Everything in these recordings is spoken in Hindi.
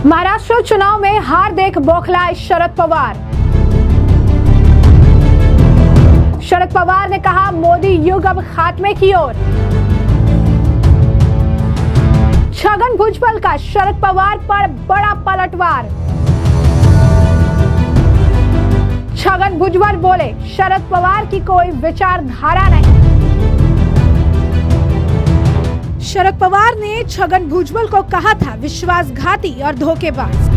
महाराष्ट्र चुनाव में हार देख बौखलाए शरद पवार। शरद पवार ने कहा, मोदी युग अब खात्मे की ओर। छगन भुजबल का शरद पवार पर बड़ा पलटवार। छगन भुजबल बोले, शरद पवार की कोई विचारधारा नहीं। शरद पवार ने छगन भुजबल को कहा था विश्वासघाती और धोखेबाज।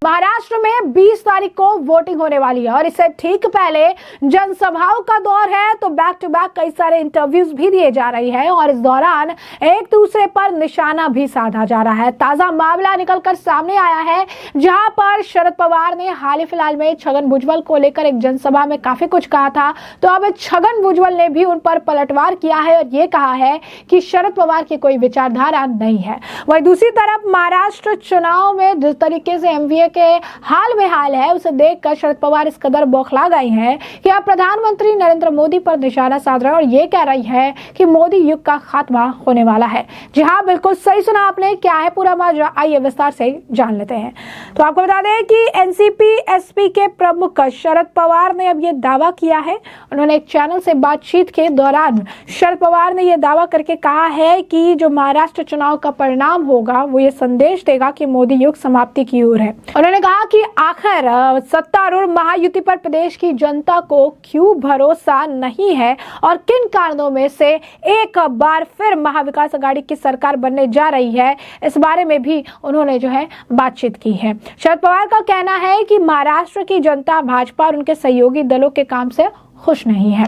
महाराष्ट्र में 20 तारीख को वोटिंग होने वाली है और इससे ठीक पहले जनसभाओं का दौर है, तो बैक टू बैक कई सारे इंटरव्यूज भी दिए जा रही है और इस दौरान एक दूसरे पर निशाना भी साधा जा रहा है। ताजा मामला निकलकर सामने आया है, जहां पर शरद पवार ने हाल ही फिलहाल में छगन भुजबल को लेकर एक जनसभा में काफी कुछ कहा था, तो अब छगन भुजबल ने भी उन पर पलटवार किया है और ये कहा है कि शरद पवार की कोई विचारधारा नहीं है। वहीं दूसरी तरफ महाराष्ट्र चुनाव में जिस तरीके से एमवीए के हाल में हाल है, उसे देखकर शरद पवार इस कदर बौखला गई हैं कि अब प्रधानमंत्री नरेंद्र मोदी पर निशाना साध रहे हैं और ये कह रही है कि मोदी युग का खात्मा होने वाला है। जी हाँ, बिल्कुल सही सुना आपने। क्या है पूरा माजरा, आइए विस्तार से जान लेते हैं। तो आपको बता दें कि एनसीपी एसपी के प्रमुख शरद पवार ने अब ये दावा किया है। उन्होंने एक चैनल से बातचीत के दौरान शरद पवार ने यह दावा करके कहा है कि जो महाराष्ट्र चुनाव का परिणाम होगा वो ये संदेश देगा कि मोदी युग समाप्ति की ओर है। उन्होंने कहा कि आखिर सत्तारूढ़ महायुति पर प्रदेश की जनता को क्यों भरोसा नहीं है और किन कारणों में से एक बार फिर महाविकास अघाड़ी की सरकार बनने जा रही है, इस बारे में भी उन्होंने जो है बातचीत की है। शरद पवार का कहना है कि महाराष्ट्र की जनता भाजपा और उनके सहयोगी दलों के काम से खुश नहीं है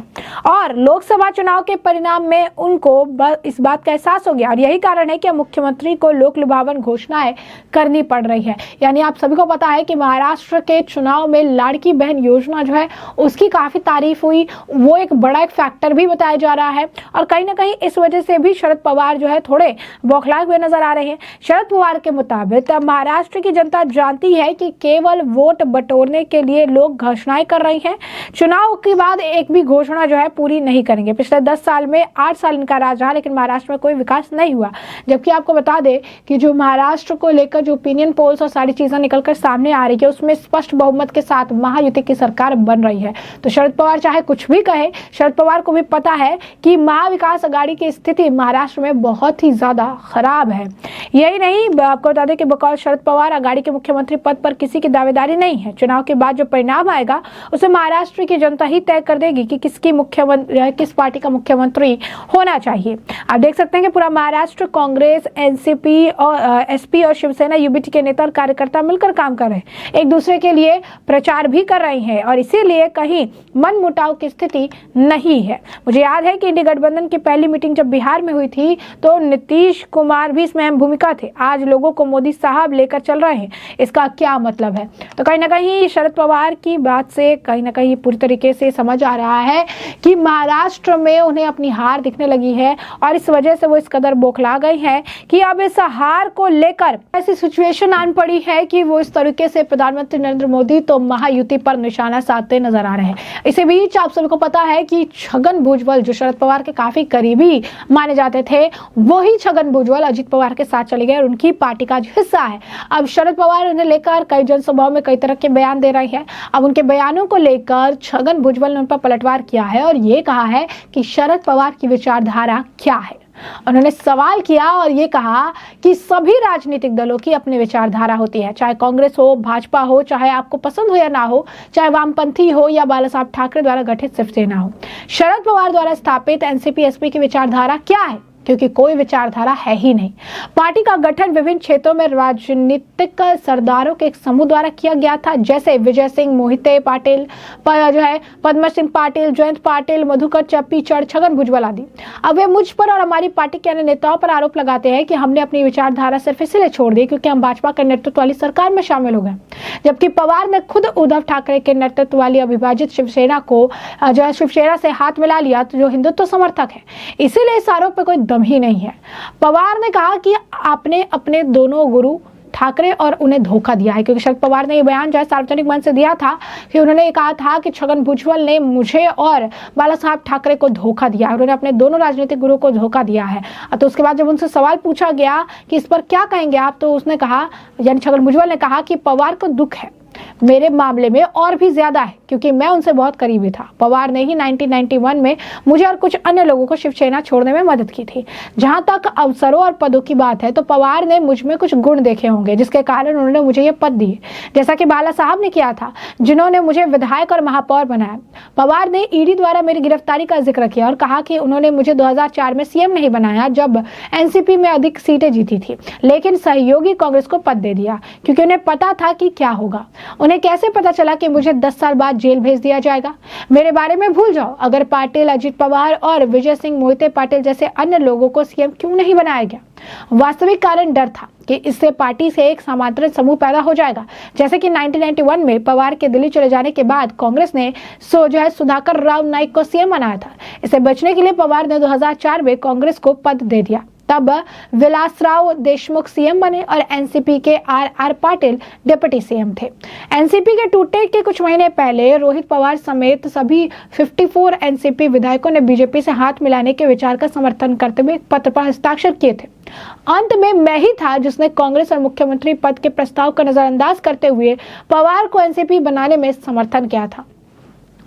और लोकसभा चुनाव के परिणाम में उनको इस बात का एहसास हो गया और यही कारण है कि मुख्यमंत्री को लोक लुभावन घोषणाएं करनी पड़ रही है। यानी आप सभी को पता है कि महाराष्ट्र के चुनाव में लाड़की बहन योजना जो है उसकी काफी तारीफ हुई, वो एक बड़ा एक फैक्टर भी बताया जा रहा है और कहीं ना कहीं इस वजह से भी शरद पवार जो है थोड़े बौखलाए हुए नजर आ रहे हैं। शरद पवार के मुताबिक महाराष्ट्र की जनता जानती है कि केवल वोट बटोरने के लिए लोग घोषणाएं कर रही हैं, चुनाव के बाद एक भी घोषणा जो है पूरी नहीं करेंगे। पिछले 10 साल में 8 साल इनका राज रहा, लेकिन महाराष्ट्र में कोई विकास नहीं हुआ। जबकि आपको बता दें कि जो महाराष्ट्र को लेकर जो ओपिनियन पोल्स और सारी चीजें निकलकर सामने आ रही है, उसमें स्पष्ट बहुमत के साथ महायुति की सरकार बन रही है। तो शरद पवार चाहे कुछ भी कहे, शरद पवार को भी पता है कि महाविकास अघाड़ी की स्थिति महाराष्ट्र में बहुत ही ज्यादा खराब है। यही नहीं, आपको बता दें कि बकौल शरद पवार अघाड़ी के मुख्यमंत्री पद पर किसी की दावेदारी नहीं है। चुनाव के बाद जो परिणाम आएगा उसे महाराष्ट्र की जनता ही तय कर देगी कि किस पार्टी का मुख्यमंत्री होना चाहिए। आप देख सकते हैं कि पूरा महाराष्ट्र कांग्रेस, एनसीपी और एसपी और शिवसेना यूबीटी के नेता और कार्यकर्ता मिलकर काम कर रहे हैं, एक दूसरे के लिए प्रचार भी कर रहे हैं और इसीलिए कहीं मनमुटाव की स्थिति नहीं है। मुझे याद है कि इंडिया गठबंधन की पहली मीटिंग जब बिहार में हुई थी तो नीतीश कुमार भी इसमें अहम भूमिका थे। आज लोगों को मोदी साहब लेकर चल रहे हैं, इसका क्या मतलब है? तो कहीं ना कहीं शरद पवार की बात से कहीं ना कहीं पूरी तरीके से समझ आ रहा है कि महाराष्ट्र में उन्हें अपनी हार दिखने लगी है और इस वजह से वो इस कदर बौखला गई है कि अब इस हार को लेकर ऐसी सिचुएशन आन पड़ी है कि वो इस तरीके से प्रधानमंत्री नरेंद्र मोदी तो महायुति पर निशाना साधते नजर आ रहे हैं। इसी बीच आप सभी को पता है कि छगन भुजबल जो शरद पवार के काफी करीबी माने जाते थे, वही छगन भुजबल अजित पवार के साथ चले गए और उनकी पार्टी का हिस्सा है। अब शरद पवार उन्हें लेकर कई जनसभाओं में कई तरह के बयान दे रहे हैं। अब उनके बयानों को लेकर छगन भुजबल ने उन पर पलटवार किया है और ये कहा है कि शरद पवार की विचारधारा क्या है। उन्होंने सवाल किया और ये कहा कि सभी राजनीतिक दलों की अपनी विचारधारा होती है, चाहे कांग्रेस हो, भाजपा हो, चाहे आपको पसंद हो या ना हो, चाहे वामपंथी हो या बाला साहब ठाकरे द्वारा गठित शिवसेना हो। शरद पवार द्वारा स्थापित एनसीपी एसपी की विचारधारा क्या है? क्योंकि कोई विचारधारा है ही नहीं। पार्टी का गठन विभिन्न क्षेत्रों में राजनीतिक सरदारों के एक समूह द्वारा किया गया था, जैसे विजय सिंह मोहिते पाटिल जो है, पद्म सिंह पाटिल, जयंत पाटिल, मधुकर चप्पी चढ़, छगन भुजबल आदि। अब वे मुझ पर और हमारी पार्टी के अन्य नेताओं पर आरोप लगाते हैं कि हमने अपनी विचारधारा सिर्फ इसलिए छोड़ दी क्योंकि हम भाजपा के नेतृत्व वाली सरकार में शामिल हो गए। जबकि पवार ने खुद उद्धव ठाकरे के नेतृत्व वाली अविभाजित शिवसेना को जो है शिवसेना से हाथ मिला लिया, जो हिंदुत्व समर्थक है। इसीलिए इस आरोप पर कोई दम ही नहीं है। पवार ने कहा कि आपने अपने दोनों गुरु ठाकरे और उन्हें धोखा दिया है, क्योंकि शरद पवार ने यह बयान जो है सार्वजनिक मंच से दिया था कि उन्होंने कहा था कि छगन भुजबल ने मुझे और बाला साहब ठाकरे को धोखा दिया है, उन्होंने अपने दोनों राजनीतिक गुरुओं को धोखा दिया है। तो उसके बाद जब उनसे सवाल पूछा गया कि इस पर क्या कहेंगे आप, तो उसने कहा, यानी छगन भुजबल ने कहा कि पवार को दुख है, मेरे मामले में और भी ज्यादा है, क्योंकि मैं उनसे बहुत करीबी था। पवार ने ही 1991 में मुझे और कुछ अन्य लोगों को शिवसेना छोड़ने में मदद की थी। जहां तक अवसरों और पदों की बात है, तो पवार ने मुझ में कुछ गुण देखे होंगे जिसके कारण उन्होंने मुझे ये पद दिए, जैसा कि बाला साहब ने किया था, जिन्होंने मुझे विधायक और महापौर बनाया। पवार ने ईडी द्वारा मेरी गिरफ्तारी का जिक्र किया और कहा कि उन्होंने मुझे 2004 में सीएम नहीं बनाया जब एनसीपी में अधिक सीटें जीती थी, लेकिन सहयोगी कांग्रेस को पद दे दिया, क्योंकि उन्हें पता था कि क्या होगा। उन्हें कैसे पता चला कि मुझे 10 साल बाद जेल भेज दिया जाएगा? मेरे बारे में भूल जाओ, अगर पाटिल, अजित पवार और विजय सिंह मोहिते पाटिल जैसे अन्य लोगों को सीएम क्यों नहीं बनाया गया? वास्तविक कारण डर था कि इससे पार्टी से एक समांतर समूह पैदा हो जाएगा, जैसे कि 1991 में पवार के दिल्ली चले जाने के बाद कांग्रेस ने सुधाकर राव नाइक को सीएम बनाया था। इससे बचने के लिए पवार ने 2004 में कांग्रेस को पद दे दिया। तब विलासराव देशमुख सीएम बने और एनसीपी के आर पाटिल डिप्टी सीएम थे। एनसीपी के टूटने के कुछ महीने पहले रोहित पवार समेत सभी 54 एनसीपी विधायकों ने बीजेपी से हाथ मिलाने के विचार का समर्थन करते हुए एक पत्र पर हस्ताक्षर किए थे। अंत में मैं ही था जिसने कांग्रेस और मुख्यमंत्री पद के प्रस्ताव का नजरअंदाज करते हुए पवार को एनसीपी बनाने में समर्थन किया था।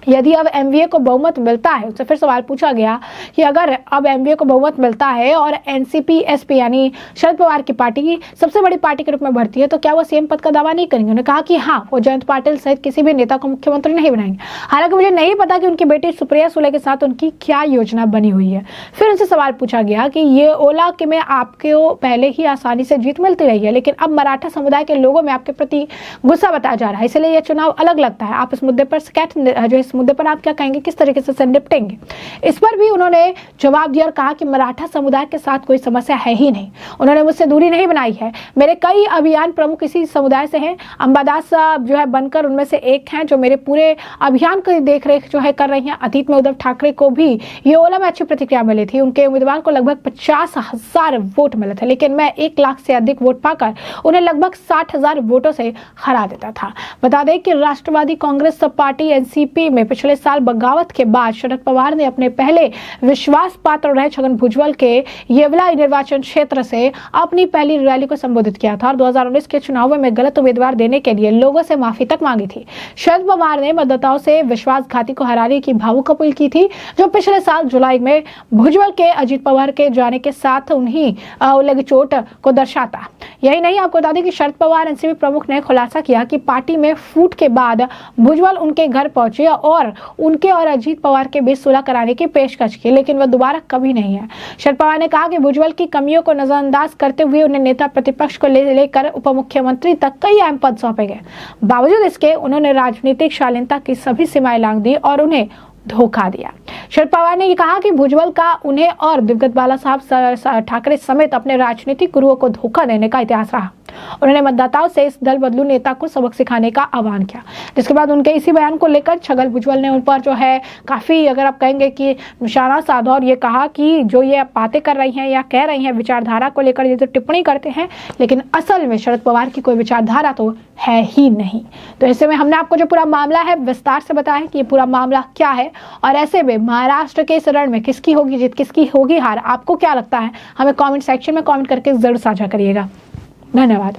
यदि अब एमवीए को बहुमत मिलता है, उससे फिर सवाल पूछा गया कि अगर अब एमवीए को बहुमत मिलता है और एनसीपी एसपी यानी शरद पवार की पार्टी सबसे बड़ी पार्टी के रूप में बढ़ती है, तो क्या वो सीएम पद का दावा नहीं करेंगे? उन्होंने कहा कि हाँ, वो जयंत पाटिल सहित किसी भी नेता को मुख्यमंत्री नहीं बनाएंगे। हालांकि मुझे नहीं पता कि उनकी बेटी सुप्रिया सुले के साथ उनकी क्या योजना बनी हुई है। फिर उनसे सवाल पूछा गया कि ये ओला कि में आपको पहले ही आसानी से जीत मिलती रही है, लेकिन अब मराठा समुदाय के लोगों में आपके प्रति गुस्सा बताया जा रहा है, इसलिए यह चुनाव अलग लगता है। आप इस मुद्दे पर मुद्दे पर आप क्या कहेंगे, किस तरीके से निपटेंगे? इस पर भी उन्होंने जवाब दिया और कहा कि मराठा समुदाय के साथ कोई समस्या है ही नहीं, उन्होंने मुझसे दूरी नहीं बनाई है। मेरे कई अभियान प्रमुख इसी समुदाय से हैं। अंबादास जो है बनकर उनमें से एक हैं जो मेरे पूरे अभियान की देखरेख जो है कर रही हैं। अतीत में उद्धव ठाकरे को भी ये ओला में अच्छी प्रतिक्रिया मिली थी। उनके उम्मीदवार को लगभग 50,000 वोट मिले थे, लेकिन मैं 1 लाख से अधिक वोट पाकर उन्हें लगभग 60,000 वोटों से हरा देता था। बता दें कि राष्ट्रवादी कांग्रेस पार्टी एनसीपी में पिछले साल बगावत के बाद शरद पवार ने अपने पहले विश्वास पात्र रहे छगन भुजबल के येवला निर्वाचन क्षेत्र से अपनी पहली रैली को संबोधित किया था और 2019 के चुनावों में गलत उम्मीदवार देने के लिए लोगों से माफी तक मांगी थी। शरद पवार ने मतदाताओं से विश्वासघाती को हराने की भावुक अपील की थी, जो पिछले साल जुलाई में भुजबल के अजित पवार के जाने के साथ उन्हीं लगी चोट को दर्शाता। यही नहीं, आपको बता दें कि शरद पवार एनसीपी प्रमुख ने खुलासा किया कि पार्टी में फूट के बाद भुजबल उनके घर पहुंचे और उनके और अजीत पवार के बीच सुलह कराने की पेशकश की, लेकिन वह दोबारा कभी नहीं है। शरद पवार ने कहा कि भुजबल की कमियों को नजरअंदाज करते हुए उन्हें नेता प्रतिपक्ष को लेकर उप मुख्यमंत्री तक कई अहम पद सौंपे गए। बावजूद इसके उन्होंने राजनीतिक शालीनता की सभी सीमाएं लांघ दी और उन्हें धोखा दिया। शरद पवार ने यह कहा कि भुजबल का उन्हें और दिवंगत बाला साहब ठाकरे समेत अपने राजनीतिक गुरुओं को धोखा देने का इतिहास रहा। उन्होंने मतदाताओं से इस दल बदलू नेता को सबक सिखाने का आह्वान किया, जिसके बाद उनके इसी बयान को लेकर छगन भुजबल ने उन पर जो है काफी, अगर आप कहेंगे कि निशाना साधा और ये कहा कि जो ये बातें कर रही हैं या कह रही हैं विचारधारा को लेकर ये जो टिप्पणी करते हैं, लेकिन असल में शरद पवार की कोई विचारधारा तो है ही नहीं। तो ऐसे में हमने आपको जो पूरा मामला है विस्तार से बताया कि ये पूरा मामला क्या है और ऐसे में महाराष्ट्र के इस रण में किसकी होगी जीत, किसकी होगी हार, आपको क्या लगता है? हमें कमेंट सेक्शन में कमेंट करके जरूर साझा करिएगा। धन्यवाद।